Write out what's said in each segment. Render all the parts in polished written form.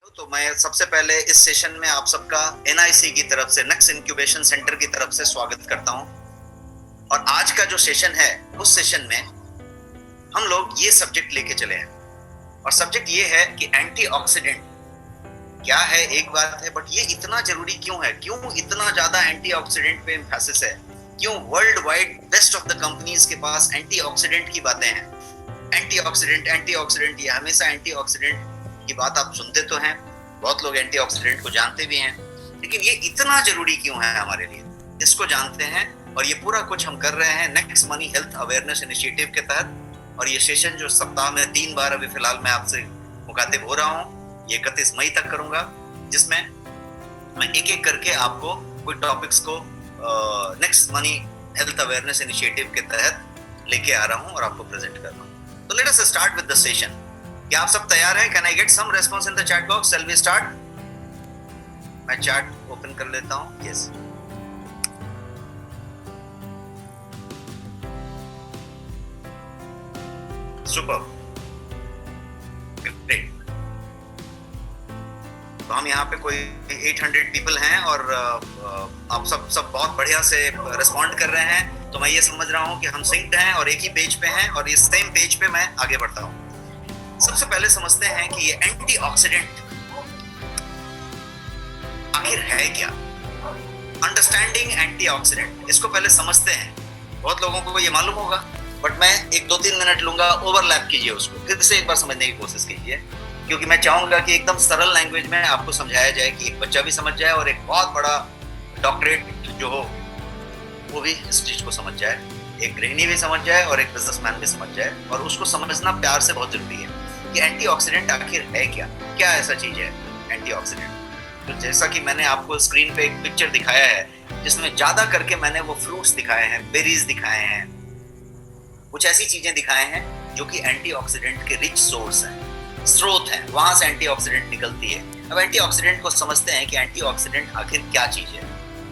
तो मैं सबसे पहले इस सेशन में आप सबका एनआईसी की तरफ से, नेक्स्ट इंक्यूबेशन सेंटर की तरफ से स्वागत करता हूं। और आज का जो सेशन है, उस सेशन में हम लोग ये सब्जेक्ट लेके चले हैं। और सब्जेक्ट ये है कि एंटीऑक्सीडेंट क्या है एक बात है, बट ये इतना जरूरी क्यों है, क्यों इतना ज्यादा एंटीऑक्सीडेंट पे एम्फेसिस है, क्यों world wide best of the companies के पास एंटीऑक्सीडेंट की बातें हैं। एंटीऑक्सीडेंट, ये हमेशा एंटीऑक्सीडेंट की बात आप सुनते तो हैं, बहुत लोग एंटीऑक्सीडेंट को जानते भी हैं, लेकिन ये इतना जरूरी क्यों है हमारे लिए, इसको जानते हैं। और ये पूरा कुछ हम कर रहे हैं next money health awareness initiative के तहत। और ये सेशन जो सप्ताह में 3 बार अभी फिलहाल मैं आपसे मुखातिब हो रहा हूँ, ये 31 मई तक करूंगा, जिसमें मैं एक एक करके आपको कुछ टॉपिक्स को next money health awareness initiative के तहत लेके आ रहा हूँ और आपको प्रेजेंट कर रहा हूँ। तो let us start with the session. क्या आप सब तैयार हैं? Can I get some response in the chat box? Shall we start? मैं चैट ओपन कर लेता हूं। Yes, super, great. तो हम यहाँ पे कोई 800 पीपल हैं और आप सब बहुत बढ़िया से रिस्पॉन्ड कर रहे हैं। तो मैं ये समझ रहा हूँ कि हम सिंक्ड हैं और एक ही पेज पे हैं और इस सेम पेज पे मैं आगे बढ़ता हूँ। सबसे पहले समझते हैं कि ये एंटीऑक्सीडेंट आखिर है क्या। अंडरस्टैंडिंग एंटीऑक्सीडेंट, इसको पहले समझते हैं। बहुत लोगों को ये मालूम होगा, बट मैं 1-2-3 मिनट लूंगा, ओवरलैप कीजिए उसको, फिर से एक बार समझने की कोशिश कीजिए, क्योंकि मैं चाहूंगा कि एकदम सरल लैंग्वेज में आपको समझाया जाए कि एक बच्चा भी समझ जाए और एक बहुत बड़ा डॉक्टरेट जो हो वो भी इस चीज को समझ जाए, एक गृहिणी भी समझ जाए और एक बिजनेसमैन भी समझ जाए। और उसको समझना प्यार से बहुत जरूरी है कि एंटीऑक्सीडेंट आखिर है क्या, क्या ऐसा चीज है एंटीऑक्सीडेंट। तो जैसा कि मैंने आपको स्क्रीन पे एक पिक्चर दिखाया है, जिसमें ज्यादा करके मैंने वो फ्रूट्स दिखाए हैं, बेरीज दिखाए हैं, कुछ ऐसी चीजें दिखाए हैं जो कि एंटीऑक्सीडेंट के रिच सोर्स हैं, स्रोत हैं, वहां से एंटीऑक्सीडेंट निकलती है। अब एंटीऑक्सीडेंट को समझते हैं कि एंटीऑक्सीडेंट आखिर क्या चीज है।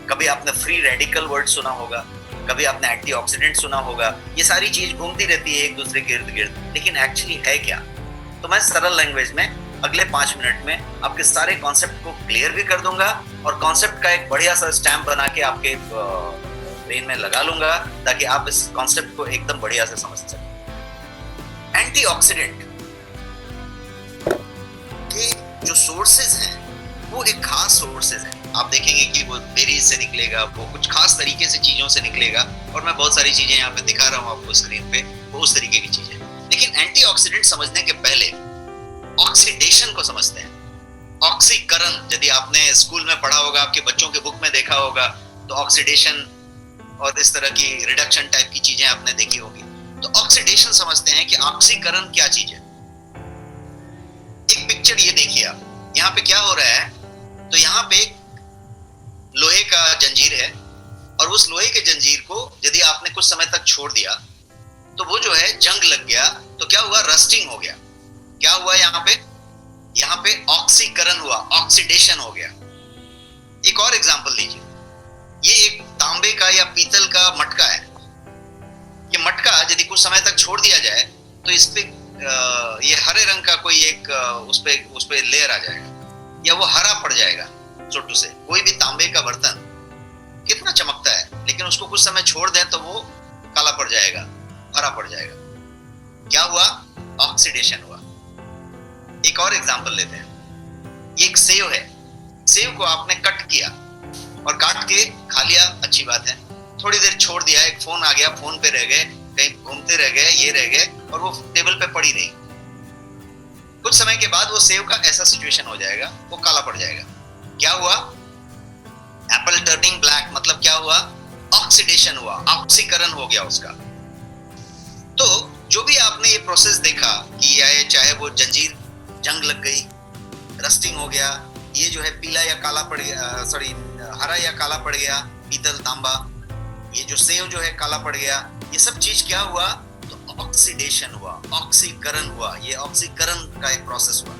कभी आपने फ्री रेडिकल वर्ड सुना होगा, कभी आपने एंटीऑक्सीडेंट सुना होगा, ये सारी चीज घूमती रहती है एक दूसरे के इर्द गिर्द, लेकिन एक्चुअली है क्या। तो मैं सरल लैंग्वेज में अगले 5 मिनट में आपके सारे कॉन्सेप्ट को क्लियर भी कर दूंगा और कॉन्सेप्ट का एक बढ़िया सा स्टैम्प बना के आपके ब्रेन में लगा लूंगा, ताकि आप इस कॉन्सेप्ट को एकदम बढ़िया से समझ सकें। एंटीऑक्सीडेंट के जो सोर्सेज हैं वो एक खास सोर्सेज हैं। आप देखेंगे कि वो बेरीज से निकलेगा, वो कुछ खास तरीके से चीजों से निकलेगा, और मैं बहुत सारी चीजें यहाँ पे दिखा रहा हूँ आपको स्क्रीन पे, वो उस तरीके की चीजें। लेकिन एंटीऑक्सीडेंट समझने के पहले ऑक्सीडेशन को समझते हैं। ऑक्सीकरण, यदि आपने स्कूल में पढ़ा होगा, आपके बच्चों के बुक में देखा होगा, तो ऑक्सीडेशन और इस तरह की रिडक्शन टाइप की चीजें आपने देखी होगी। तो ऑक्सीडेशन समझते हैं कि ऑक्सीकरण क्या चीज है। एक पिक्चर ये देखिए आप, यहाँ पे क्या हो रहा है, तो यहाँ पे लोहे का जंजीर है, और उस लोहे के जंजीर को यदि आपने कुछ समय तक छोड़ दिया तो वो जो है जंग लग गया, तो क्या हुआ, रस्टिंग हो गया। क्या हुआ यहाँ पे ऑक्सीकरण हुआ, ऑक्सीडेशन हो गया। एक और एग्जांपल लीजिए, ये एक तांबे का या पीतल का मटका है। ये मटका यदि कुछ समय तक छोड़ दिया जाए तो इस पे ये हरे रंग का कोई एक उस पे लेयर आ जाएगा, या वो हरा पड़ जाएगा छोटू से। कोई भी तांबे का बर्तन कितना चमकता है, लेकिन उसको कुछ समय छोड़ दें तो वो काला पड़ जाएगा, हरा पड़ जाएगा। क्या हुआ, ऑक्सीडेशन हुआ। एक और एग्जांपल लेते हैं, ये एक सेव है। सेव को आपने कट किया और काट के खा लिया, अच्छी बात है। थोड़ी देर छोड़ दिया, एक फोन आ गया, फोन पे रह गए, कहीं घूमते रह गए, ये रह गए, और वो टेबल पे पड़ी रही। कुछ समय के बाद वो सेव का ऐसा सिचुएशन हो जाएगा, वो काला पड़ जाएगा। क्या हुआ, एप्पल टर्निंग ब्लैक, मतलब क्या हुआ, ऑक्सीडेशन हुआ, ऑक्सीकरण हो गया उसका। तो जो भी आपने ये प्रोसेस देखा कि चाहे वो जंजीर जंग लग गई, रस्टिंग हो गया, ये जो है पीला या काला पड़ गया, सॉरी हरा या काला पड़ गया, पीतल तांबा, ये जो सेव जो है काला पड़ गया, ये सब चीज क्या हुआ, तो ऑक्सीडेशन हुआ, ऑक्सीकरण हुआ। ये ऑक्सीकरण का एक प्रोसेस हुआ।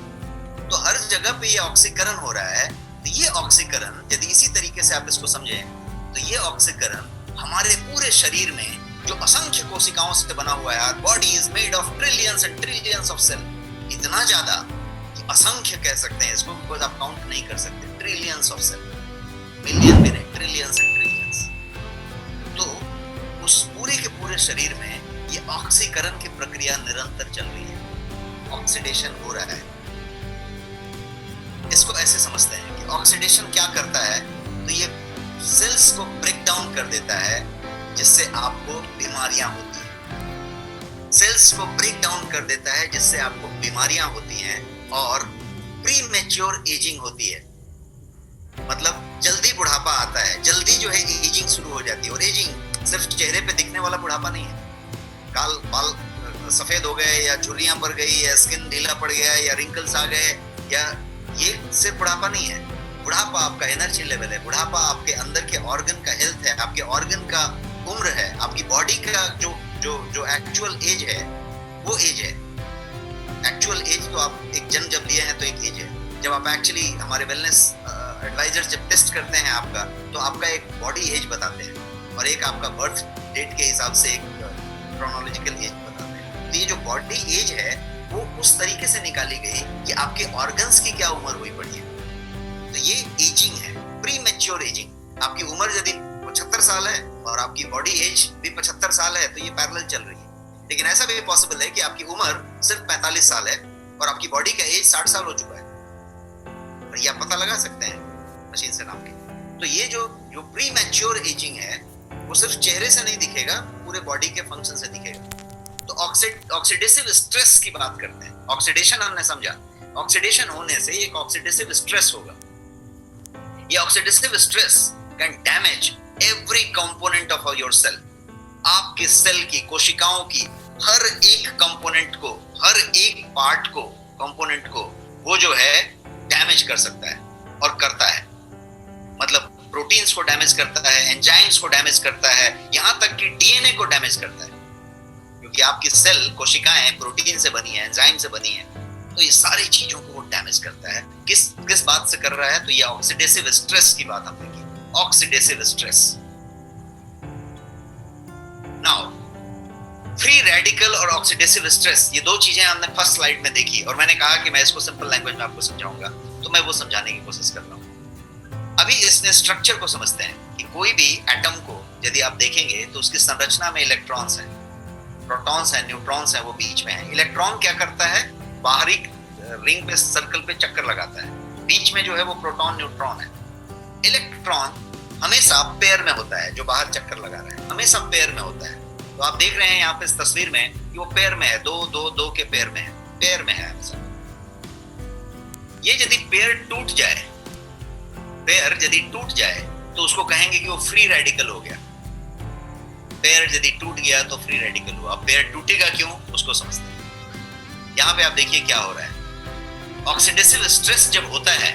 तो हर जगह पे ये ऑक्सीकरण हो रहा है। तो ये ऑक्सीकरण, यदि इसी तरीके से आप इसको समझें, तो ये ऑक्सीकरण हमारे पूरे शरीर में जो असंख्य कोशिकाओं से बना हुआ है, body is made of trillions and trillions of cell, इतना ज्यादा कि असंख्य कह सकते हैं इसको, बिकॉज आप काउंट नहीं कर सकते, ट्रिलियंस ऑफ सेल, मिलियन भी नहीं, ट्रिलियंस एंड ट्रिलियंस। तो उस पूरे के पूरे शरीर में ये ऑक्सीकरण की प्रक्रिया निरंतर चल रही है, ऑक्सीडेशन हो रहा है। इसको ऐसे समझते हैं कि ऑक्सीडेशन क्या करता है, तो ये सेल्स को ब्रेक डाउन कर देता है, जिससे आपको बीमारियां होती हैं। सेल्स को ब्रेक डाउन कर देता है जिससे आपको बीमारियां होती हैं और प्री मैच्योर एजिंग होती है, मतलब जल्दी बुढ़ापा आता है, जल्दी जो है एजिंग शुरू हो जाती है। और एजिंग सिर्फ चेहरे पे दिखने वाला बुढ़ापा नहीं है, काल बाल सफेद हो गए या झुर्रियां पड़ गई या स्किन ढीला पड़ गया या रिंकल्स आ गए, या ये सिर्फ बुढ़ापा नहीं है। बुढ़ापा आपका एनर्जी लेवल है, बुढ़ापा आपके अंदर के ऑर्गन का हेल्थ है, आपके ऑर्गन का उम्र है, आपकी बॉडी का जो एक्चुअल एज है वो एज है। एक्चुअल एज तो आप एक जन्म जब लिए हैं तो एक एज है। जब आप एक्चुअली हमारे वेलनेस एडवाइजर जब टेस्ट करते हैं आपका, तो आपका एक बॉडी एज बताते हैं और एक आपका बर्थ डेट के हिसाब से एक क्रोनोलॉजिकल एज बताते हैं। तो ये जो बॉडी एज है वो उस तरीके से निकाली गई कि आपके ऑर्गन्स की क्या उम्र हुई पड़ी है। तो ये एजिंग है, प्री मैच्योर एजिंग। आपकी उम्र यदि 75 साल है और आपकी बॉडी एज भी 75 साल है, तो ये पैरेलल चल रही है। लेकिन ऐसा भी पॉसिबल है कि आपकी उम्र सिर्फ 45 साल है और आपकी बॉडी का एज 60 साल हो चुका है, और ये आप पता लगा सकते हैं मशीन से नाप के। तो ये जो प्री मैच्योर एजिंग है वो सिर्फ चेहरे से नहीं दिखेगा, पूरे बॉडी के फंक्शन से दिखेगा। तो ऑक्सीडेटिव स्ट्रेस की बात करते हैं। ऑक्सीडेशन हमने समझा, ऑक्सीडेशन होने से एक ऑक्सीडेटिव स्ट्रेस होगा। ये oxidative stress can damage every component of your cell. आपके सेल की, कोशिकाओं की हर एक कंपोनेंट को, हर एक पार्ट को, कंपोनेंट को वो जो है डैमेज कर सकता है और करता है। मतलब प्रोटीन्स को डैमेज करता है, एंजाइम्स को डैमेज करता है, यहां तक कि डीएनए को डैमेज करता है, क्योंकि आपकी सेल, कोशिकाएं प्रोटीन से बनी है, एंजाइम से बनी है। तो ये सारी चीजों को वो डैमेज करता है। किस बात से कर रहा है, तो ये ऑक्सीडेटिव स्ट्रेस की बात हमने की, oxidative stress. Now free radical और ऑक्सीडेटिव स्ट्रेस, ये दो चीजें हमने फर्स्ट स्लाइड में देखी, और मैंने कहा कि मैं इसको सिंपल लैंग्वेज में आपको समझाऊंगा, तो मैं वो समझाने की कोशिश कर रहा हूं। अभी इसने स्ट्रक्चर को समझते हैं कि कोई भी एटम को यदि आप देखेंगे तो उसकी संरचना में इलेक्ट्रॉन्स हैं, प्रोटॉन्स हैं, न्यूट्रॉन्स हैं, वो बीच में है। इलेक्ट्रॉन क्या करता है, बाहरी रिंग पे, सर्कल पे चक्कर लगाता है, बीच में जो है वो प्रोटॉन न्यूट्रॉन है। इलेक्ट्रॉन हमेशा पेयर में होता है, जो बाहर चक्कर लगा रहा है हमेशा पेयर में होता है। तो आप देख रहे हैं यहाँ पे इस तस्वीर में कि वो पेयर में है, दो के पेयर में है, पेयर में है हमेशा। ये यदि पेयर टूट जाए, पेयर यदि टूट जाए तो उसको कहेंगे कि वो फ्री रेडिकल हो गया। पेयर यदि टूट गया तो फ्री रेडिकल हुआ। पेयर टूटेगा क्यों, उसको समझते हैं। यहां पे आप देखिए क्या हो रहा है। ऑक्सीडेटिव स्ट्रेस जब होता है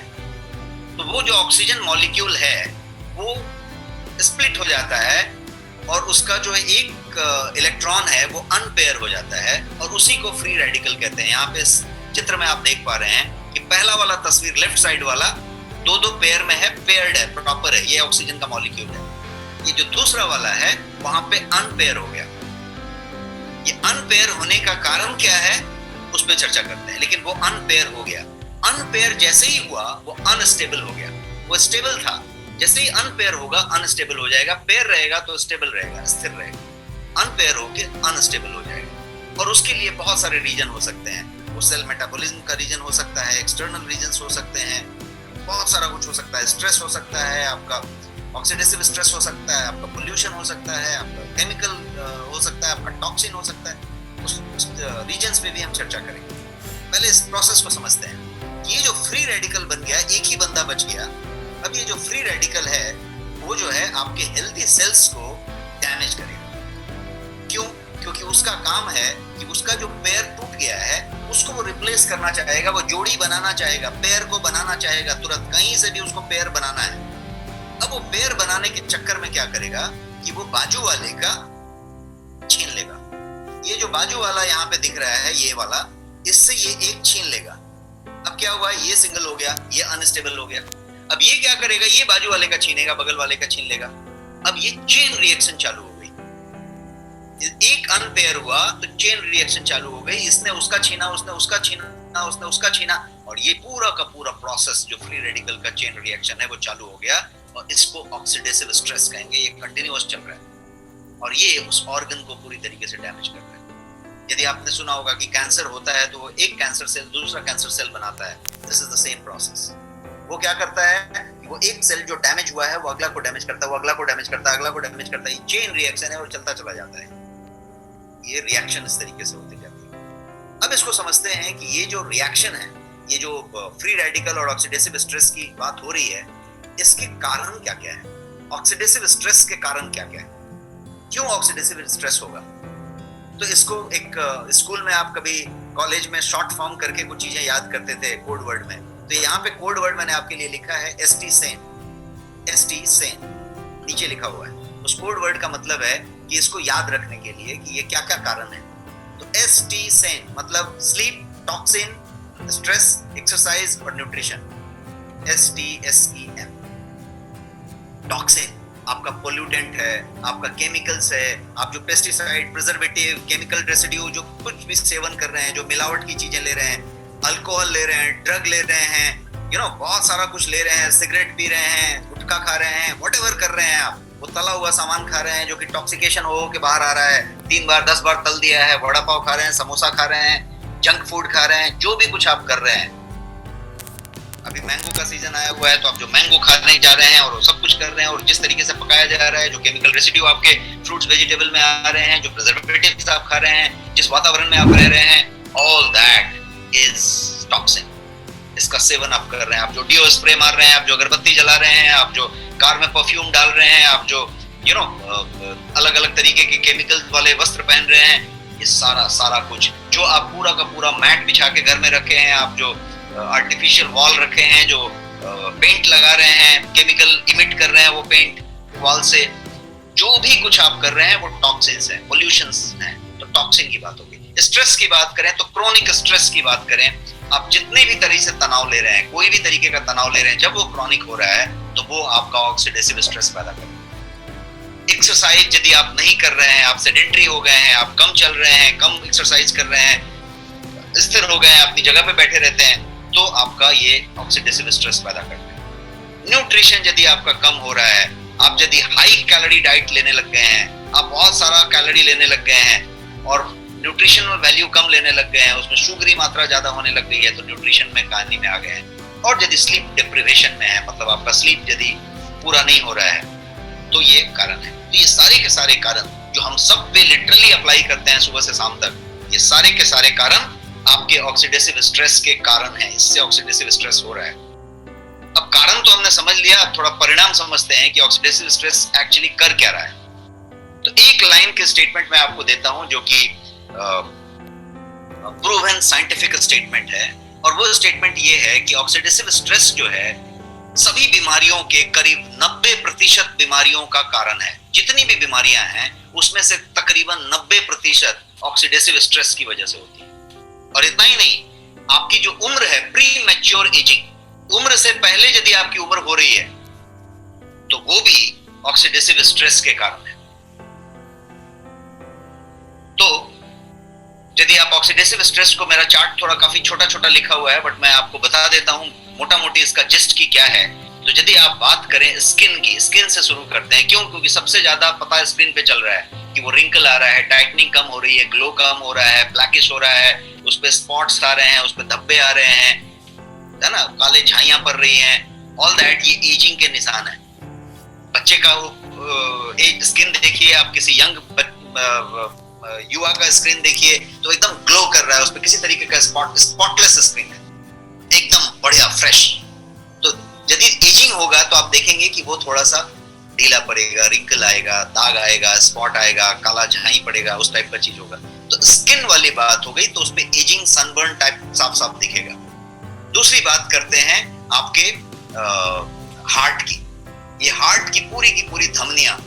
तो वो जो ऑक्सीजन मॉलिक्यूल है वो स्प्लिट हो जाता है और उसका जो एक इलेक्ट्रॉन है वो अनपेयर हो जाता है, और उसी को फ्री रेडिकल कहते हैं। यहाँ पे इस चित्र में आप देख पा रहे हैं कि पहला वाला तस्वीर लेफ्ट साइड वाला दो पेयर में है, पेयर्ड है, प्रॉपर है, ये ऑक्सीजन का मॉलिक्यूल है। ये जो दूसरा वाला है वहां पे अनपेयर हो गया। ये अनपेयर होने का कारण क्या है उस पर चर्चा करते हैं, लेकिन वो अनपेयर हो गया। अनपेयर जैसे ही हुआ वो अनस्टेबल हो गया। वो स्टेबल था, जैसे ही अनपेयर होगा अनस्टेबल हो जाएगा। पेयर रहेगा तो स्टेबल रहेगा, स्थिर रहेगा। अनपेयर होके अनस्टेबल हो जाएगा, और उसके लिए बहुत सारे रीजन हो सकते हैं। वो सेल मेटाबॉलिज्म का रीजन हो सकता है, एक्सटर्नल रीजन हो सकते हैं, बहुत सारा कुछ हो सकता है। स्ट्रेस हो सकता है, आपका ऑक्सीडेटिव स्ट्रेस हो सकता है, आपका पोल्यूशन हो सकता है, आपका केमिकल हो सकता है, आपका टॉक्सिन हो सकता है। उस रीजन्स पे भी हम चर्चा करेंगे। पहले इस प्रोसेस को समझते हैं। ये जो फ्री रेडिकल बन गया, एक ही बंदा बच गया। अब ये जो फ्री रेडिकल है वो जो है आपके हेल्दी सेल्स को डैमेज करेगा। क्यों? क्योंकि उसका काम है कि उसका जो पेयर टूट गया है उसको वो रिप्लेस करना चाहेगा, वो जोड़ी बनाना चाहेगा, पेयर को बनाना चाहेगा तुरंत, कहीं से भी उसको पेयर बनाना है। अब वो पेयर बनाने के चक्कर में क्या करेगा कि वो बाजू वाले का छीन लेगा। ये जो बाजू वाला यहाँ पे दिख रहा है, ये वाला, इससे ये एक छीन लेगा। अब क्या हुआ, ये सिंगल हो गया, ये अनस्टेबल हो गया। अब ये क्या करेगा, ये बाजू वाले का छीनेगा, बगल वाले का छीन लेगा। अब ये चेन रिएक्शन चालू हो गई। एक अनपेयर हुआ तो चेन रिएक्शन चालू हो गई। इसने उसका छीना, उसने उसका छीना, उसने उसका छीना, और ये पूरा का पूरा प्रोसेस जो फ्री रेडिकल का चेन रिएक्शन है वो चालू हो गया, और इसको ऑक्सीडेटिव स्ट्रेस कहेंगे। ये कंटिन्यूअस चल रहा है और ये उस ऑर्गन को पूरी तरीके से डैमेज कर रहा है। यदि आपने सुना होगा कि कैंसर होता है तो वो एक कैंसर सेल दूसरा कैंसर सेल बनाता है, this is the same process. वो क्या करता है कि वो एक सेल जो डैमेज हुआ है वो अगला को डैमेज करता है, वो अगला को डैमेज करता है, अगला को डैमेज करता है। ये चेन रिएक्शन है और चलता चला जाता है। ये रिएक्शन इस तरीके से होती जाती है। अब इसको समझते हैं कि ये जो रिएक्शन है, ये जो फ्री रेडिकल और ऑक्सीडेटिव स्ट्रेस की बात हो रही है, इसके कारण क्या क्या है, ऑक्सीडेटिव स्ट्रेस के कारण क्या क्या है, क्यों ऑक्सीडेटिव स्ट्रेस होगा। तो इसको एक स्कूल में आप कभी कॉलेज में शॉर्ट फॉर्म करके कुछ चीजें याद करते थे कोड वर्ड में, तो यहाँ पे कोड वर्ड मैंने आपके लिए लिखा है ST सेन। ST सेन नीचे लिखा हुआ है। उस कोड वर्ड का मतलब है कि इसको याद रखने के लिए कि ये क्या क्या कारण है। तो ST सेन मतलब स्लीप, टॉक्सिन, स्ट्रेस, एक्सरसाइज और न्यूट्रिशन। STSEN। टॉक्सिन आपका पोल्यूटेंट है, आपका केमिकल्स है, आप जो पेस्टिसाइड, प्रिजर्वेटिव, केमिकल रेसिड्यू जो कुछ भी सेवन कर रहे हैं, जो मिलावट की चीजें ले रहे हैं, अल्कोहल ले रहे हैं, ड्रग ले रहे हैं, बहुत सारा कुछ ले रहे हैं, सिगरेट पी रहे हैं, गुटखा खा रहे हैं, व्हाटएवर कर रहे हैं आप, वो तला हुआ सामान खा रहे हैं जो कि टॉक्सिकेशन हो के बाहर आ रहा है, 3 बार 10 बार तल दिया है, वड़ा पाव खा रहे हैं, समोसा खा रहे हैं, जंक फूड खा रहे हैं, जो भी कुछ आप कर रहे हैं। अभी मैंगो का सीजन आया हुआ है तो आप जो मैंगो खाने जा रहे हैं और सब कुछ कर रहे हैं, और जिस तरीके से पकाया जा रहा है, जो केमिकल रेसिड्यू आपके फ्रूट्स वेजिटेबल में आ रहे हैं, जो प्रिजर्वेटिव्स आप खा रहे हैं, जिस वातावरण में आप रह रहे हैं, ऑल दैट इज टॉक्सिन। इसका सेवन आप कर रहे हैं, आप जो डिओ स्प्रे मार रहे हैं, आप जो अगरबत्ती जला रहे हैं, आप जो कार में परफ्यूम डाल रहे हैं, आप जो अलग अलग तरीके के केमिकल वाले वस्त्र पहन रहे हैं, ये सारा कुछ जो आप पूरा का पूरा मैट बिछा के घर में रखे हैं, आप जो आर्टिफिशियल वॉल रखे हैं, जो पेंट लगा रहे हैं, केमिकल इमिट कर रहे हैं वो पेंट वॉल से, जो भी कुछ आप कर रहे हैं वो टॉक्सिन्स हैं, पोल्यूशंस हैं। तो टॉक्सिन की बात होगी। स्ट्रेस की बात करें तो क्रोनिक स्ट्रेस की बात करें, आप जितने भी तरीके से तनाव ले रहे हैं, कोई भी तरीके का तनाव ले रहे हैं, जब वो क्रॉनिक हो रहा है तो वो आपका ऑक्सीडेटिव स्ट्रेस पैदा कर रहा है। एक्सरसाइज यदि आप नहीं कर रहे हैं, आप सेडेंटरी हो गए हैं, आप कम चल रहे हैं, कम एक्सरसाइज कर रहे हैं, स्थिर हो गए हैं, अपनी जगह पे बैठे रहते हैं, तो आपका ये ऑक्सीडेटिव स्ट्रेस पैदा करता है। न्यूट्रिशन यदि आपका कम हो रहा है, आप यदि हाई कैलोरी डाइट लेने लग गए हैं, आप बहुत सारा कैलोरी लेने लग गए हैं और न्यूट्रिशनल वैल्यू कम लेने लग गए हैं, उसमें शुगरी मात्रा ज्यादा होने लग गई है, तो न्यूट्रिशन में कहानी में आ गए हैं। और यदि स्लीप डिप्रिवेशन में है, मतलब आपका स्लीप यदि पूरा नहीं हो रहा है, तो ये कारण है। तो ये सारे के सारे कारण जो हम सब पे लिटरली अप्लाई करते हैं सुबह से शाम तक, ये सारे के सारे कारण आपके ऑक्सीडेटिव स्ट्रेस के कारण है। इससे ऑक्सीडेटिव स्ट्रेस हो रहा है। अब कारण तो हमने समझ लिया, अब थोड़ा परिणाम समझते हैं कि ऑक्सीडेटिव स्ट्रेस एक्चुअली कर क्या रहा है। तो एक लाइन के स्टेटमेंट मैं आपको देता हूं जो कि प्रूवन साइंटिफिक स्टेटमेंट है, और वो स्टेटमेंट ये है कि ऑक्सीडेटिव स्ट्रेस जो है सभी बीमारियों के करीब 90% बीमारियों का कारण है। जितनी भी बीमारियां हैं उसमें से तकरीबन 90% ऑक्सीडेटिव स्ट्रेस की वजह से होती है। और इतना ही नहीं, आपकी जो उम्र है, प्री मैच्योर एजिंग, उम्र से पहले यदि आपकी उम्र हो रही है तो वो भी ऑक्सीडेटिव स्ट्रेस के कारण है। तो यदि आप ऑक्सीडेटिव स्ट्रेस को, मेरा चार्ट थोड़ा काफी छोटा छोटा लिखा हुआ है, बट मैं आपको बता देता हूं मोटा मोटी इसका जिस्ट की क्या है। तो यदि आप बात करें स्किन की, स्किन से शुरू करते हैं। क्यों? क्योंकि सबसे ज्यादा पता स्क्रीन पे चल रहा है कि वो रिंकल आ रहा है, टाइटनिंग कम हो रही है, ग्लो कम हो रहा है, ब्लैकिश हो रहा है, उस पे स्पॉट्स आ रहे हैं, उस पे धब्बे आ रहे हैं, है ना, काले झाइयां पड़ रही हैं। ऑल दैट ये एजिंग के निशान है। बच्चे का स्किन देखिए, आप किसी यंग युवा का स्क्रीन देखिए तो एकदम ग्लो कर रहा है, उस पे किसी तरीके का स्पॉटलेस स्क्रीन है, एकदम बढ़िया फ्रेश। तो यदि एजिंग होगा तो आप देखेंगे कि वो थोड़ा सा ढीला पड़ेगा, रिंकल आएगा, दाग आएगा, स्पॉट आएगा, काला झाई पड़ेगा, उस टाइप का चीज होगा। तो स्किन वाली बात हो गई, तो उस पे एजिंग, सनबर्न टाइप साफ साफ दिखेगा। दूसरी बात करते हैं आपके हार्ट की। ये हार्ट की पूरी धमनियां,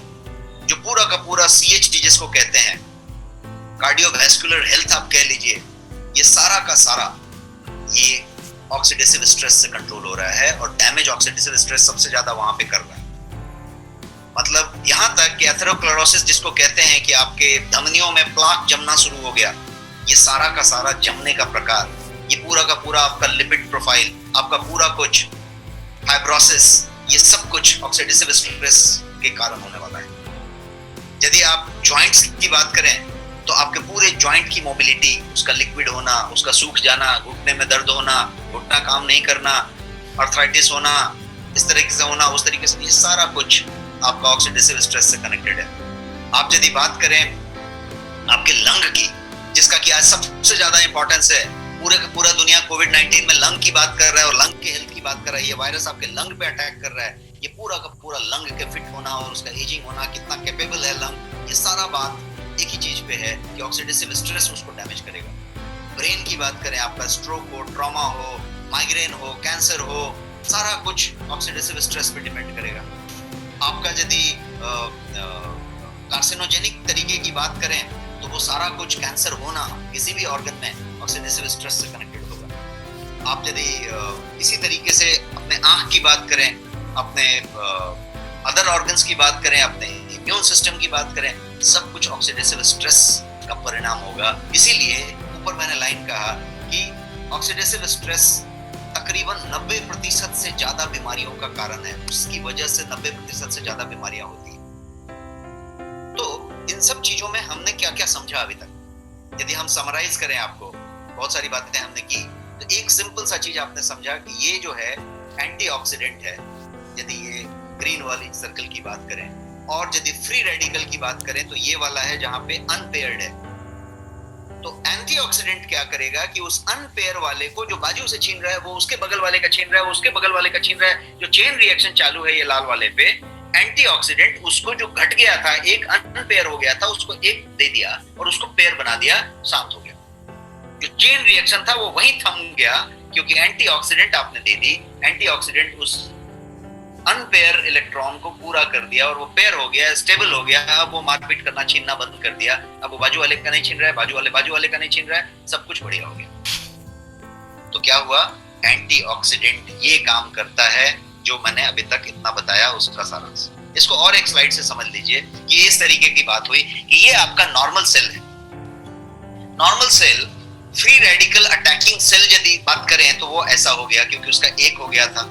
जो पूरा का पूरा CHD जिसको कहते हैं, कार्डियोवैस्कुलर हेल्थ आप कह लीजिए, ये सारा का सारा ये ऑक्सीडेटिव स्ट्रेस से कंट्रोल हो रहा है। और डैमेज ऑक्सीडेटिव स्ट्रेस सबसे ज्यादा वहां पे कर रहा है। मतलब यहां तक कि एथेरोस्क्लेरोसिस जिसको कहते हैं कि आपके धमनियों में प्लाक जमना शुरू हो गया, ये सारा का सारा जमने का प्रकार ये पूरा का पूरा आपका लिपिड प्रोफाइल, आपका पूरा कुछ फाइब्रोसिस, ये सब कुछ ऑक्सीडेटिव स्ट्रेस के कारण होने वाला है। यदि आप जॉइंट्स की बात करें तो आपके पूरे जॉइंट की मोबिलिटी, उसका लिक्विड होना, उसका सूख जाना, घुटने में दर्द होना, घुटना काम नहीं करना, आर्थराइटिस होना, इस तरीके से होना, उस तरीके से, ये सारा कुछ आपका ऑक्सीडेटिव स्ट्रेस से कनेक्टेड है। आप यदि बात करें आपके लंग की, जिसका कि आज सबसे ज्यादा इंपॉर्टेंस है, पूरे का पूरा दुनिया कोविड-19 में लंग की बात कर रहा है और लंग के हेल्थ की बात कर रहा है। ये वायरस आपके लंग पे अटैक कर रहा है। ये पूरा का पूरा लंग के फिट होना और उसका एजिंग होना, कितना कैपेबल है लंग, ये सारा बात एक ही चीज पे है कि ऑक्सीडेटिव स्ट्रेस उसको डैमेज करेगा। ब्रेन की बात करें, आपका स्ट्रोक हो, ट्रॉमा हो, माइग्रेन हो, कैंसर हो, सारा कुछ ऑक्सीडेटिव स्ट्रेस पे डिपेंड करेगा। आपका यदि कार्सिनोजेनिक तरीके की बात करें तो वो सारा कुछ, कैंसर होना किसी भी ऑर्गन में ऑक्सीडेटिव स्ट्रेस से कनेक्टेड होगा। आप यदि इसी तरीके से अपने आंख की बात करें, अपने अदर ऑर्गन्स की बात करें, अपने इम्यून सिस्टम की बात करें, सब कुछ ऑक्सीडेटिव स्ट्रेस का परिणाम होगा। इसीलिए ऊपर मैंने लाइन कहा कि ऑक्सीडेटिव स्ट्रेस तकरीबन 90% से ज्यादा बीमारियों का कारण है। उसकी वजह से 90% से ज्यादा बीमारियां होती हैं। तो इन सब चीजों में हमने क्या क्या समझा अभी तक, यदि हम समराइज करें, आपको बहुत सारी बातें हमने की, तो एक सिंपल सा चीज आपने समझा कि ये जो है एंटीऑक्सीडेंट है, यदि ये ग्रीन वाली सर्कल की बात करें, और यदि फ्री रेडिकल की बात करें तो ये वाला है जहां पे अनपेयर्ड है। तो एंटीऑक्सीडेंट क्या करेगा कि उस अनपेयर वाले को, जो बाजू से छीन रहा है, वो उसके बगल वाले का छीन रहा है, वो उसके बगल वाले का छीन रहा है, जो चेन रिएक्शन चालू है ये लाल वाले पे, एंटीऑक्सीडेंट उसको जो घट गया था, एक अनपेयर हो गया था, उसको एक दे दिया और उसको पेयर बना दिया, शांत हो गया। जो चेन रिएक्शन था वो वहीं थम गया, क्योंकि एंटीऑक्सीडेंट आपने दे दी। एंटीऑक्सीडेंट उस अनपेयर इलेक्ट्रॉन को पूरा कर दिया और वो पेयर हो गया, स्टेबल हो गया। अब वो मारपीट करना, छीनना बंद कर दिया। अब वो बाजू वाले का नहीं छीन रहा है, बाजू वाले का नहीं छीन रहा है, सब कुछ बढ़िया हो गया। तो क्या हुआ, एंटीऑक्सीडेंट ये काम करता है जो मैंने अभी तक इतना बताया, उसका सारांश। इसको और एक स्लाइड से समझ लीजिए कि इस तरीके की बात हुई कि ये आपका नॉर्मल सेल है। Normal cell, free radical attacking cell यदि बात करें तो वो ऐसा हो गया, क्योंकि उसका एक हो गया था।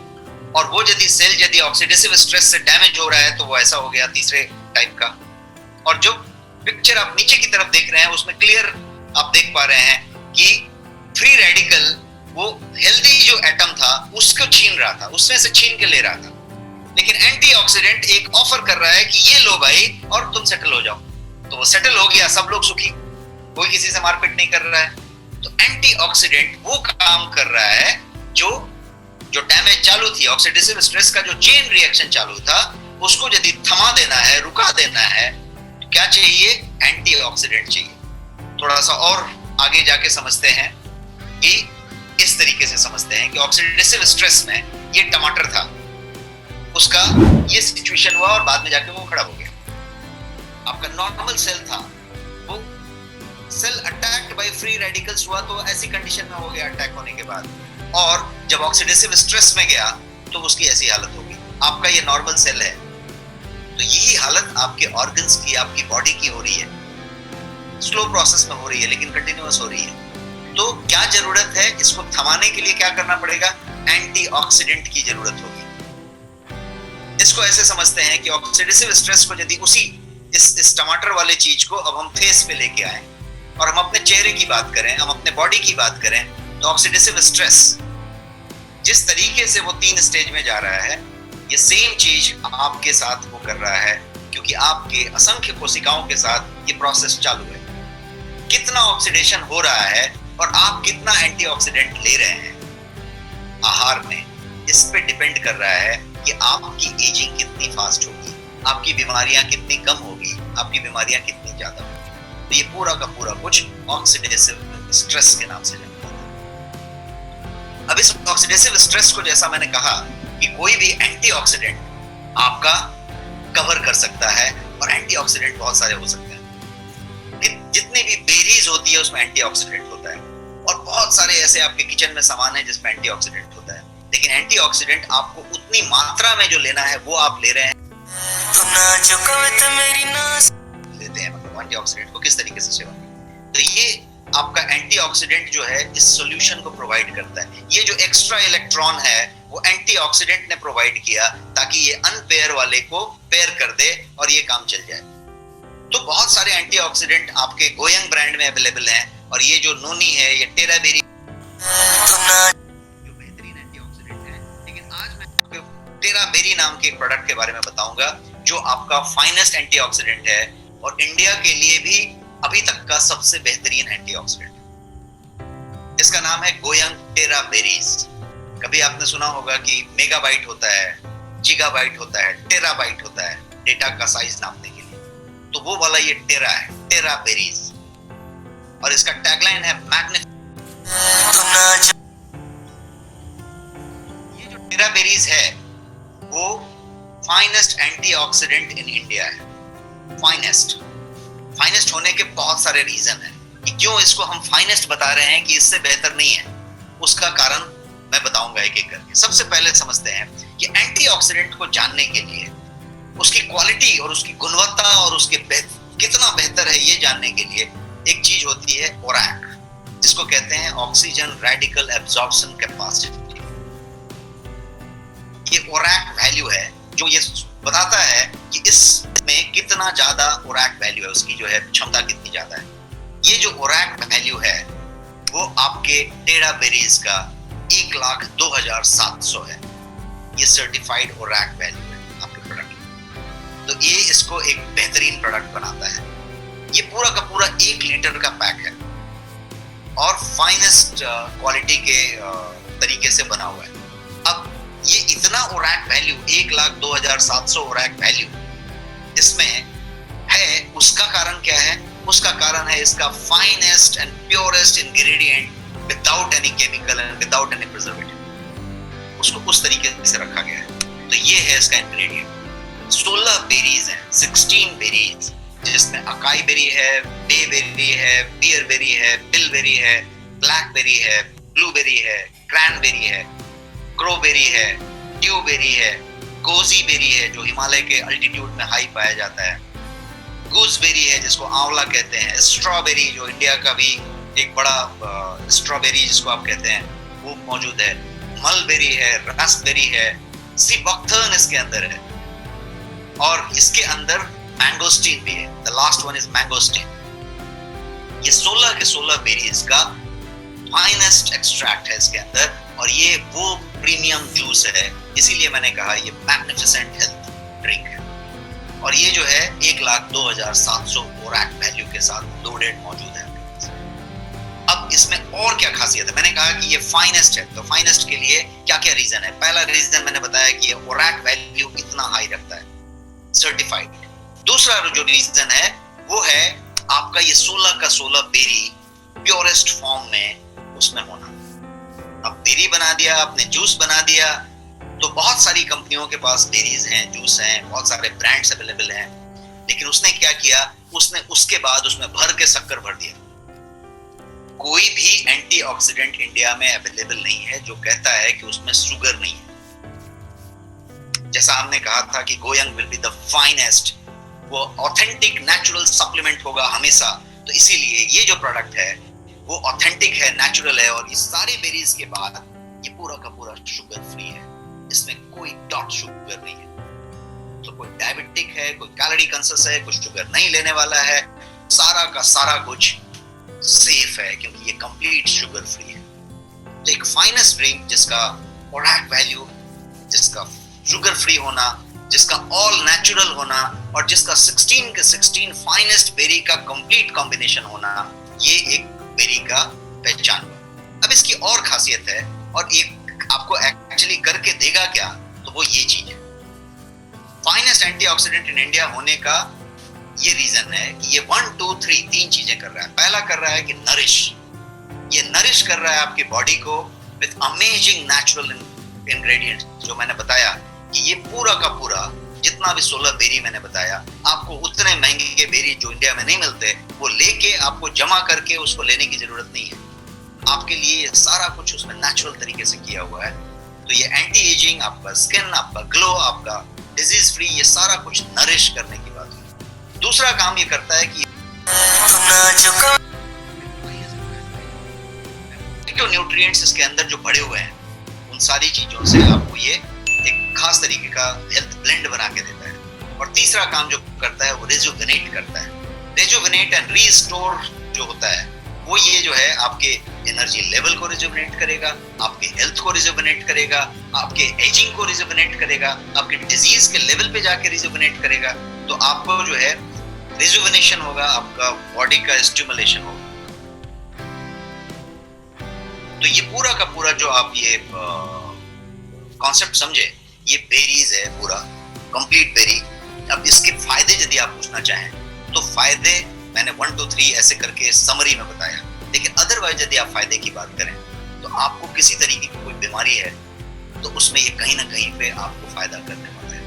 और वो यदि सेल यदि ऑक्सीडेटिव स्ट्रेस से डैमेज हो रहा है तो वो ऐसा हो गया, तीसरे टाइप का। और जो पिक्चर आप नीचे की तरफ देख रहे हैं उसमें क्लियर आप देख पा रहे हैं कि फ्री रेडिकल वो हेल्दी जो एटम था उसको छीन रहा था, उसमें से छीन के ले रहा था। लेकिन एंटीऑक्सीडेंट एक ऑफर कर रहा है कि ये लो भाई और तुम सेटल हो जाओ। तो वो सेटल हो गया, सब लोग सुखी, कोई किसी से मारपीट नहीं कर रहा है। तो एंटीऑक्सीडेंट वो काम कर रहा है जो डैमेज चालू थी, ऑक्सीडेटिव स्ट्रेस का जो चेन रिएक्शन चालू था, उसको यदि थमा देना है, रुका देना है, तो क्या चाहिए, एंटीऑक्सीडेंट चाहिए। थोड़ा सा और आगे जाके समझते हैं कि इस तरीके से समझते हैं कि ऑक्सीडेटिव स्ट्रेस में ये टमाटर था, उसका ये सिचुएशन हुआ और बाद में जाके वो खड़ा हो गया। आपका नॉर्मल सेल था, वो cell attacked by free radicals हुआ, तो ऐसी कंडीशन में हो गया अटैक होने के बाद। और जब ऑक्सीडेटिव स्ट्रेस में गया तो उसकी ऐसी हालत होगी। आपका ये नॉर्मल सेल है, तो यही हालत आपके ऑर्गन्स की, आपकी बॉडी की हो रही है। स्लो प्रोसेस में हो रही है लेकिन कंटिन्यूअस हो रही है। तो क्या जरूरत है, इसको थमाने के लिए क्या करना पड़ेगा, एंटीऑक्सीडेंट की जरूरत होगी। इसको ऐसे समझते हैं कि ऑक्सीडेटिव स्ट्रेस को यदि उसी इस टमाटर वाले चीज को अब हम फेस पे लेके आए और हम अपने चेहरे की बात करें, हम अपने बॉडी की बात करें, तो ऑक्सीडेटिव स्ट्रेस जिस तरीके से वो 3 स्टेज में जा रहा है, ये सेम चीज आपके साथ वो कर रहा है, क्योंकि आपके असंख्य कोशिकाओं के साथ ये प्रोसेस चालू है। कितना ऑक्सीडेशन हो रहा है और आप कितना एंटीऑक्सीडेंट ले रहे हैं आहार में, इस पे डिपेंड कर रहा है कि आपकी एजिंग कितनी फास्ट होगी, आपकी बीमारियां कितनी कम होगी, आपकी बीमारियां कितनी ज्यादा होगी। तो ये पूरा का पूरा कुछ ऑक्सीडेटिव स्ट्रेस के नाम से जानते हैं। अब इस ऑक्सीडेटिव स्ट्रेस को, जैसा मैंने कहा कि कोई भी एंटीऑक्सीडेंट आपका कवर कर सकता है, और एंटीऑक्सीडेंट बहुत सारे हो सकते हैं। जितनी भी बेरीज होती है उसमें एंटीऑक्सीडेंट होता है, और बहुत सारे ऐसे आपके किचन में सामान है जिसमें एंटीऑक्सीडेंट होता है। लेकिन एंटीऑक्सीडेंट आपको उतनी मात्रा में जो लेना है वो आप ले रहे हैं, लेते हैं, मतलब एंटीऑक्सीडेंट को किस तरीके से सेवन। तो ये आपका एंटीऑक्सीडेंट जो है इस सॉल्यूशन को प्रोवाइड करता है। ये जो एक्स्ट्रा इलेक्ट्रॉन है वो एंटीऑक्सीडेंट ने प्रोवाइड किया ताकि ये अनपेयर वाले को पेयर कर दे और ये काम चल जाए। तो बहुत सारे एंटीऑक्सीडेंट आपके गोयंग ब्रांड में अवेलेबल हैं और ये जो नोनी है ये टेराबेरी जो बेहतरीन एंटीऑक्सीडेंट है। लेकिन आज मैं आपको टेराबेरी नाम के एक प्रोडक्ट के बारे में बताऊंगा जो आपका फाइनेस्ट एंटीऑक्सीडेंट है और इंडिया के लिए भी अभी तक का सबसे बेहतरीन एंटीऑक्सीडेंट। इसका नाम है गोयंग टेराबेरीज। कभी आपने सुना होगा कि मेगाबाइट होता है, गीगाबाइट होता है, टेराबाइट होता है डेटा का साइज नापने के लिए, तो वो वाला ये टेरा है, टेराबेरीज। और इसका टैगलाइन है ये जो टेराबेरीज है वो फाइनेस्ट एंटीऑक्सीडेंट इन इंडिया है। फाइनेस्ट होने के बहुत सारे रीजन हैं कि क्यों इसको हम फाइनेस्ट बता रहे हैं कि इससे बेहतर नहीं है। उसका कारण मैं बताऊंगा एक एक करके। सबसे पहले समझते हैं कि एंटीऑक्सीडेंट को जानने के लिए उसकी क्वालिटी और उसकी गुणवत्ता और उसके कितना बेहतर है ये जानने के लिए एक चीज होती है ओरैक, जिसको कहते हैं ऑक्सीजन रेडिकल एब्जॉर्प्शन कैपेसिटी। ये ओरैक वैल्यू है जो ये बताता है कि इसमें कितना ज्यादा ओरैक वैल्यू है, उसकी जो है क्षमता कितनी ज्यादा है। ये जो ओरैक वैल्यू है वो आपके टेराबेरीज का 1,02,700 है। ये सर्टिफाइड ओरैक वैल्यू है आपके प्रोडक्ट। तो ये इसको एक बेहतरीन प्रोडक्ट बनाता है। ये पूरा का पूरा 1 लीटर का पैक है और फाइनेस्ट क्वालिटी के तरीके से बना हुआ है। अब ये इतना ओरैक वैल्यू 1,02,700 ओरैक वैल्यू इसमें है, उसका कारण क्या है? उसका कारण है इसका finest and purest ingredient without any chemical and without any preservative. उसको उस तरीके से रखा गया है। तो ये है इसका इंग्रेडिएंट। 16 बेरीज हैं, 16 बेरीज, जिसमें अकाई बेरी है, बे बेरी है, बियर बेरी है, बिलबेरी है, ब्लैकबेरी है, ब्लूबेरी है, क्रैनबेरी है, क्रोबेरी है, ट्यूबेरी है, गोजी बेरी है जो हिमालय के अल्टीट्यूड में हाई पाया जाता है, गूसबेरी है जिसको आंवला कहते हैं, स्ट्रॉबेरी जो इंडिया का भी एक बड़ा स्ट्रॉबेरी जिसको आप कहते हैं वो मौजूद है, मलबेरी है, रास्पबेरी है, सी बकथर्न इसके अंदर है और इसके अंदर मैंगोस्टीन भी है। The last one is mangosteen. ये 16 के 16 बेरीज का फाइनेस्ट एक्सट्रैक्ट है इसके अंदर और ये वो प्रीमियम जूस है, इसीलिए मैंने कहा ये मैग्निफिसेंट हेल्थ ड्रिंक है। और ये जो है 1,02,700 ओरैक वैल्यू के साथ लोडेड मौजूद है। अब इसमें और क्या खासियत है? मैंने कहा कि ये फाइनेस्ट है, तो फाइनेस्ट के लिए क्या क्या रीजन है? पहला रीजन मैंने बताया कि ये ओरैक वैल्यू इतना हाई रखता है, सर्टिफाइड। दूसरा जो रीजन है वो है आपका ये 16 का 16 बेरी प्योरेस्ट फॉर्म में उसमें होना। अब बेरी बना दिया आपने, जूस बना दिया, तो बहुत सारी कंपनियों के पास बेरीज हैं, जूस हैं, बहुत सारे ब्रांड्स अवेलेबल हैं, लेकिन उसने क्या किया? उसने उसके बाद उसमें भर के शक्कर भर दिया। कोई भी एंटीऑक्सीडेंट इंडिया में अवेलेबल नहीं है जो कहता है कि उसमें शुगर नहीं है। जैसा हमने कहा था कि going will be the finest, वो ऑथेंटिक नेचुरल सप्लीमेंट होगा हमेशा। तो इसीलिए ये जो प्रोडक्ट है वो ऑथेंटिक है, नेचुरल है और इस सारे बेरीज के बाद ये पूरा का पूरा शुगर फ्री है। इसमें कोई डॉट शुगर नहीं है। तो कोई डायबिटिक है, कोई कैलोरी कॉन्शियस है, कुछ शुगर नहीं लेने वाला है, सारा का सारा कुछ सेफ है क्योंकि ये कंप्लीट शुगर फ्री है। तो एक फाइनेस्ट ड्रिंक जिसका ओरैक वैल्यू, जिसका शुगर फ्री होना, जिसका ऑल नेचुरल होना और जिसका 16 के 16 फाइनेस्ट बेरी का कंप्लीट कॉम्बिनेशन होना, ये एक बेरी का पहचान हुआ। अब इसकी और खासियत है और एक आपको एक्चुअली करके देगा क्या, तो वो ये चीज है। फाइनेस्ट एंटीऑक्सीडेंट इन इंडिया होने का ये रीजन है कि ये 1 2 3 3 चीजें कर रहा है। पहला कर रहा है कि नरिश, ये नरिश कर रहा है आपकी बॉडी को विद अमेजिंग नेचुरल इंग्रेडिएंट्स। जो मैंने बताया कि ये पूरा का पूरा जितना भी 16 बेरी मैंने बताया, आपको उतने महंगे बेरी जो इंडिया में नहीं मिलते वो लेके आपको जमा करके उसको लेने की जरूरत नहीं है। आपके लिए ये सारा कुछ उसमें नेचुरल तरीके से किया हुआ है। तो ये एंटी एजिंग, आपका स्किन, आपका ग्लो, आपका डिजीज फ्री, ये सारा कुछ नरिश करने की बात है। दूसरा काम ये करता है कि फाइटोन्यूट्रिएंट्स इसके अंदर जो भरे हुए हैं, उन सारी चीजों से आपको ये एक खास तरीके का हेल्थ ब्लेंड बना के देता है। और तीसरा काम जो करता है वो रिजुविनेट करता है। रिजुविनेट एंड रीस्टोर जो होता है वो ये जो है आपके एनर्जी लेवल को रिजुविनेट करेगा, आपके हेल्थ को रिजुविनेट करेगा, आपके एजिंग को रिजुविनेट करेगा, आपके डिजीज के लेवल पे जाके रिजुविनेट करेगा। तो आपको जो है रिजुविनेशन होगा, आपका बॉडी का स्टिमुलेशन होगा। तो ये पूरा का पूरा जो आप ये कॉन्सेप्ट समझे, ये बेरीज है पूरा कंप्लीट बेरी। अब इसके फायदे यदि आप पूछना चाहें तो फायदे मैंने 1 2 3 ऐसे करके समरी में बताया, लेकिन अदरवाइज यदि आप फायदे की बात करें तो आपको किसी तरीके की कोई बीमारी है तो उसमें ये कहीं ना कहीं पे आपको फायदा करने वाला है।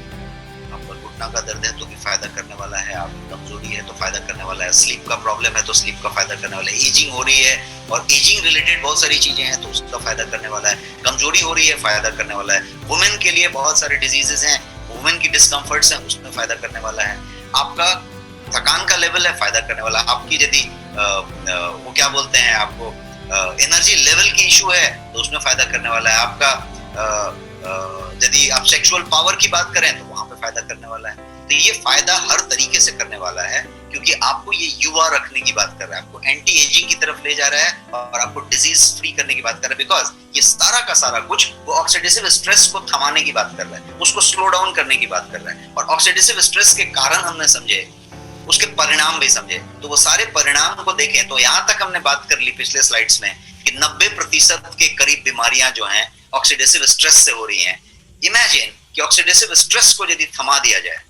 आपका घुटना का दर्द है तो भी फायदा करने वाला है, आपकी कमजोरी है तो फायदा करने वाला है, स्लीप का प्रॉब्लम है तो स्लीप का फायदा करने वाला है, एजिंग हो रही है और एजिंग रिलेटेड बहुत सारी चीजें हैं तो उसका फायदा करने वाला है, कमजोरी हो रही है फायदा करने वाला है, वुमेन के लिए बहुत सारे डिजीजेस हैं, वुमेन की डिस्कम्फर्ट्स हैं उसमें फायदा करने वाला है, आपका थकान का लेवल है फायदा करने वाला, आपकी यदि वो क्या बोलते हैं आपको एनर्जी लेवल की इशू है तो उसमें फायदा करने वाला है, आपका यदि आप सेक्सुअल पावर की बात करें तो वहां पे फायदा करने वाला है। तो ये फायदा हर तरीके से करने वाला है क्योंकि आपको ये युवा रखने की बात कर रहा है, आपको एंटी एजिंग की तरफ ले जा रहा है और आपको डिजीज फ्री करने की बात कर रहा है। बिकॉज ये सारा का सारा कुछ वो ऑक्सीडेटिव स्ट्रेस को थमाने की बात कर रहा है, उसको स्लो डाउन करने की बात कर रहा है। और ऑक्सीडेटिव स्ट्रेस के कारण हमने समझे, उसके परिणाम भी समझे, तो वो सारे परिणाम को देखें तो यहाँ तक हमने बात कर ली पिछले स्लाइड्स में कि 90% के करीब बीमारियां जो हैं ऑक्सीडेटिव स्ट्रेस से हो रही हैं। इमेजिन कि ऑक्सीडेटिव स्ट्रेस को यदि थमा दिया जाए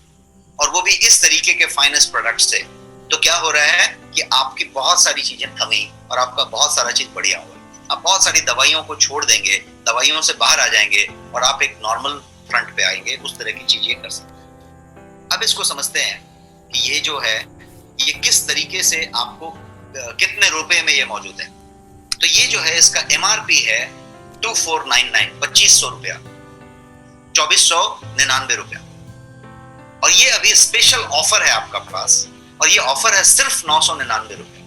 और वो भी इस तरीके के फाइनेस्ट प्रोडक्ट से, तो क्या हो रहा है कि आपकी बहुत सारी चीजें थमी और आपका बहुत सारा चीज बढ़िया होगा। आप बहुत सारी दवाइयों को छोड़ देंगे, दवाइयों से बाहर आ जाएंगे और आप एक नॉर्मल फ्रंट पे आएंगे, उस तरह की चीजें कर सकते हैं। अब इसको समझते हैं कि ये जो है ये किस तरीके से आपको कितने रुपए में ये मौजूद है। तो ये जो है इसका MRP है 2499, 2500 रुपया, 2499 रुपया। और ये अभी स्पेशल ऑफर है आपका पास और ये ऑफर है सिर्फ 999 रुपये।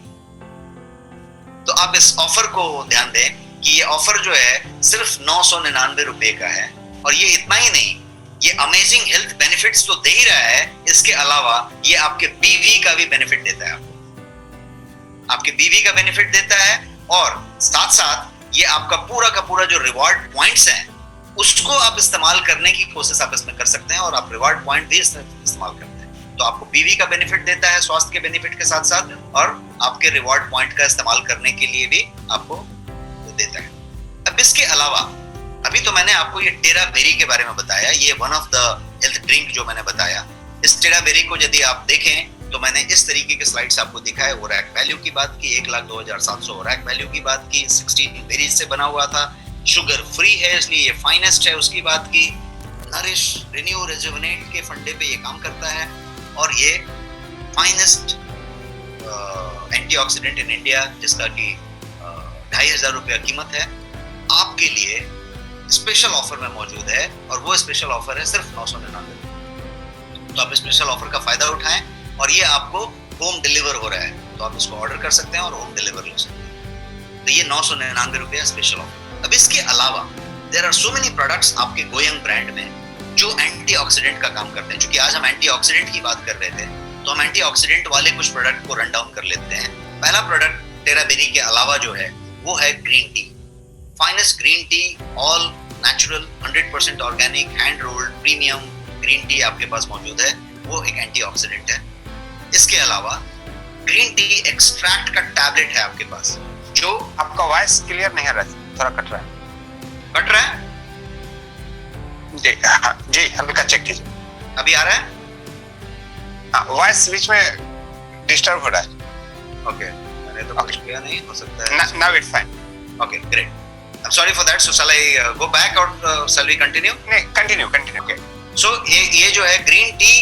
तो आप इस ऑफर को ध्यान दें कि ये ऑफर जो है सिर्फ 999 रुपये का है। और ये इतना ही नहीं, ये अमेजिंग हेल्थ बेनिफिट्स तो दे ही रहा है, इसके अलावा ये आपके बीवी का भी बेनिफिट देता है, आपके बीवी का बेनिफिट देता है और साथ साथ ये आपका पूरा का पूरा जो रिवॉर्ड पॉइंट्स हैं उसको आप इस्तेमाल करने की कोशिश आप इसमें कर सकते हैं और आप रिवॉर्ड पॉइंट भी इस्तेमाल करते हैं। तो आपको बीवी का बेनिफिट देता है स्वास्थ्य के बेनिफिट के साथ साथ, और आपके रिवॉर्ड पॉइंट का इस्तेमाल करने के लिए भी आपको देता है। अब इसके अलावा अभी तो मैंने आपको ये टेरा बेरी के बारे में बताया, ये one of the health drink जो मैंने बताया। इस टेरा बेरी को यदि आप देखें तो मैंने इस तरीके के स्लाइड्स आपको दिखाए। ओरैक वैल्यू की बात की, 1,02,700 ओरैक वैल्यू की बात की, 16 बेरीज से बना हुआ था, शुगर फ्री है इसलिए ये फाइनेस्ट है उसकी बात की, नरिश रिन्यू रेजुविनेट के फंडे पे ये काम करता है और ये फाइनेस्ट एंटीऑक्सीडेंट इन इंडिया जिसका कि 2,500 रुपया कीमत है, आपके लिए स्पेशल ऑफर में मौजूद है। और वो स्पेशल ऑफर है सिर्फ 999। तो आप स्पेशल ऑफर का फायदा उठाएं और ये आपको होम डिलीवर हो रहा है, तो आप इसको ऑर्डर कर सकते हैं और होम डिलीवर ले सकते हैं। तो ये 999 रुपया स्पेशल ऑफर। अब इसके अलावा there are so many products आपके गोयंग ब्रांड में जो एंटीऑक्सीडेंट का काम करते हैं। क्योंकि आज हम एंटीऑक्सीडेंट की बात कर रहे थे तो हम एंटीऑक्सीडेंट वाले कुछ प्रोडक्ट को रन डाउन कर लेते हैं। पहला प्रोडक्ट टेरा बेरी के अलावा जो है वो है green T, finest green tea, all natural 100% organic hand rolled premium green tea आपके पास मौजूद है, वो एक एंटीऑक्सीडेंट है। इसके अलावा ग्रीन टी एक्सट्रैक्ट का टैबलेट है आपके पास जो आपका वॉइस क्लियर नहीं आ रहा है, थोड़ा कट रहा है। कट रहा है जी हल्का चेक कीजिए। अभी आ रहा है? वॉइस बीच में डिस्टर्ब हो रहा है। ओके, मैंने तो कुछ किया नहीं, हो सकता है। Now it's fine. Okay, great. I am sorry for that. So shall I go back or shall we continue? नहीं, कंटिन्यू। ओके, सो ये जो है ग्रीन टी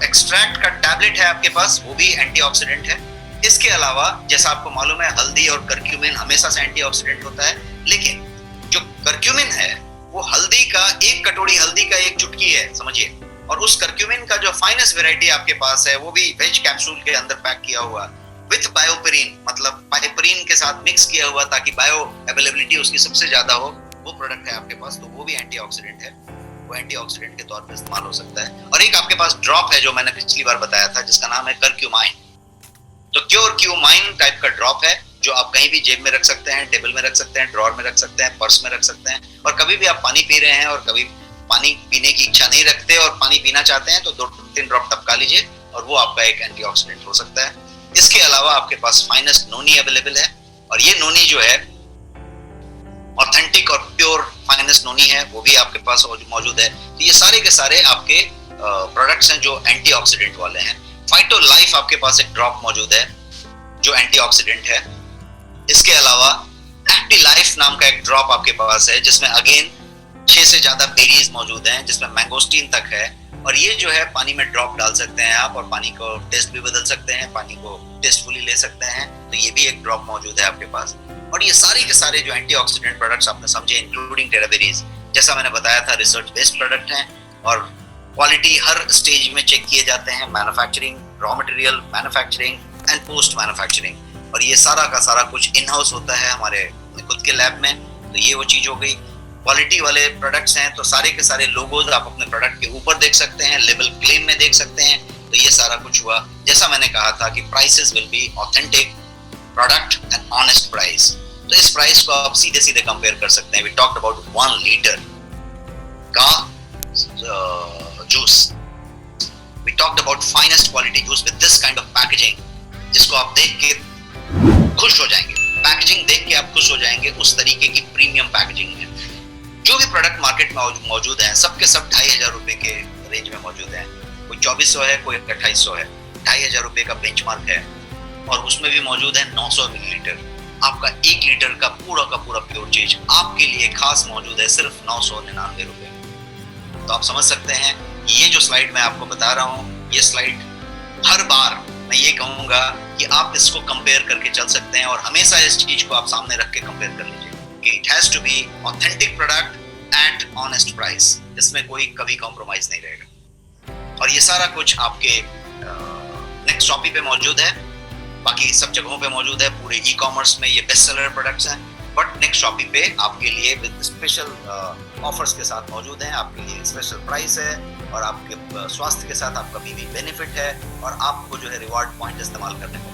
एक्सट्रैक्ट का टैबलेट है आपके पास, वो भी एंटीऑक्सीडेंट है। इसके अलावा जैसा आपको मालूम है हल्दी और करक्यूमिन हमेशा से एंटीऑक्सीडेंट होता है, लेकिन जो करक्यूमिन है वो हल्दी का एक कटोरी हल्दी का एक चुटकी है समझिए, और उस करक्यूमिन का जो फाइनेस्ट वैरायटी आपके पास है वो भी वेज कैप्सूल के अंदर पैक किया हुआ, विथ बायोपेरिन, मतलब पाइपरीन के साथ मिक्स किया हुआ ताकि बायो अवेलेबिलिटी उसकी सबसे ज्यादा हो, वो प्रोडक्ट है आपके पास, तो वो भी एंटीऑक्सीडेंट है, वो एंटीऑक्सीडेंट के तौर पे इस्तेमाल हो सकता है। और एक आपके पास ड्रॉप है जो मैंने पिछली बार बताया था, जिसका नाम है करक्यूमाइन। तो क्यूरक्यूमाइन टाइप का ड्रॉप है जो आप कहीं भी जेब में रख सकते हैं, टेबल में रख सकते हैं, ड्रॉर में रख सकते हैं, पर्स में रख सकते हैं, और कभी भी आप पानी पी रहे हैं और कभी पानी पीने की इच्छा नहीं रखते और पानी पीना चाहते हैं तो 2-3 ड्रॉप टपका लीजिए और वो आपका एक एंटीऑक्सीडेंट हो सकता है। इसके अलावा आपके पास फाइनेस्ट नोनी अवेलेबल है, और ये नोनी जो है ऑथेंटिक और प्योर फाइनेस्ट नोनी है, वो भी आपके पास मौजूद है। तो ये सारे के सारे आपके प्रोडक्ट्स हैं जो एंटीऑक्सीडेंट वाले हैं। फाइटो लाइफ आपके पास एक ड्रॉप मौजूद है जो एंटीऑक्सीडेंट है। इसके अलावा एक्टिव लाइफ नाम का एक ड्रॉप आपके पास है जिसमें अगेन 6 से ज्यादा बेरीज मौजूद हैं, जिसमें मैंगोस्टीन तक है, और ये जो है पानी में ड्रॉप डाल सकते हैं आप और पानी को टेस्ट भी बदल सकते हैं, पानी को टेस्टफुली ले सकते हैं, तो ये भी एक ड्रॉप मौजूद है आपके पास। और ये सारे के सारे जो एंटीऑक्सीडेंट प्रोडक्ट्स आपने समझे, इंक्लूडिंग टेराबेरीज, जैसा मैंने बताया था रिसर्च बेस्ड प्रोडक्ट हैं और क्वालिटी हर स्टेज में चेक किए जाते हैं, manufacturing, raw material, manufacturing and post manufacturing, और ये सारा का सारा कुछ इन हाउस होता है हमारे खुद के लैब में। तो ये वो चीज हो गई। क्वालिटी वाले प्रोडक्ट्स हैं तो सारे के सारे लोगोज आप अपने प्रोडक्ट के ऊपर देख सकते हैं, लेबल क्लेम में देख सकते हैं, तो ये सारा कुछ हुआ। जैसा मैंने कहा था कि prices will be authentic product and honest price, तो इस प्राइस को आप सीधे सीधे कंपेयर कर सकते हैं। वी टॉक्ड अबाउट 1 लीटर का juice, we talked about finest quality juice with this kind of packaging, जिसको आप देख के खुश हो जाएंगे, पैकेजिंग देख के आप खुश हो जाएंगे, उस तरीके की प्रीमियम पैकेजिंग है। जो भी प्रोडक्ट मार्केट में मौजूद हैं सबके सब 2500 रुपए के रेंज में मौजूद हैं, कोई 2400 है, कोई 2800 है, 2500 रुपए का बेंचमार्क है, और उसमें भी मौजूद है 900 मिलीलीटर। आपका 1 लीटर का पूरा प्योर चीज आपके लिए खास मौजूद है सिर्फ 999 रुपए। तो आप समझ सकते हैं ये जो स्लाइड मैं आपको बता रहा हूँ, ये स्लाइड हर बार मैं ये कहूंगा कि आप इसको कंपेयर करके चल सकते हैं, और हमेशा इस चीज को आप सामने रख के कंपेयर कर लीजिए कि it has to be authentic product at honest price, इसमें कोई कभी कॉम्प्रोमाइज नहीं रहेगा। और ये सारा कुछ आपके नेक्स्ट शॉपी पे मौजूद है, बाकी सब जगहों पे मौजूद है, पूरे ई कॉमर्स में ये बेस्ट सेलर प्रोडक्ट्स हैं, बट नेक्स्ट शॉपी पे आपके लिए विद स्पेशल ऑफर्स के साथ मौजूद हैं, आपके लिए स्पेशल प्राइस है, और आपके स्वास्थ्य के साथ आपका भी बेनिफिट है, और आपको जो है रिवार्ड पॉइंट इस्तेमाल करने को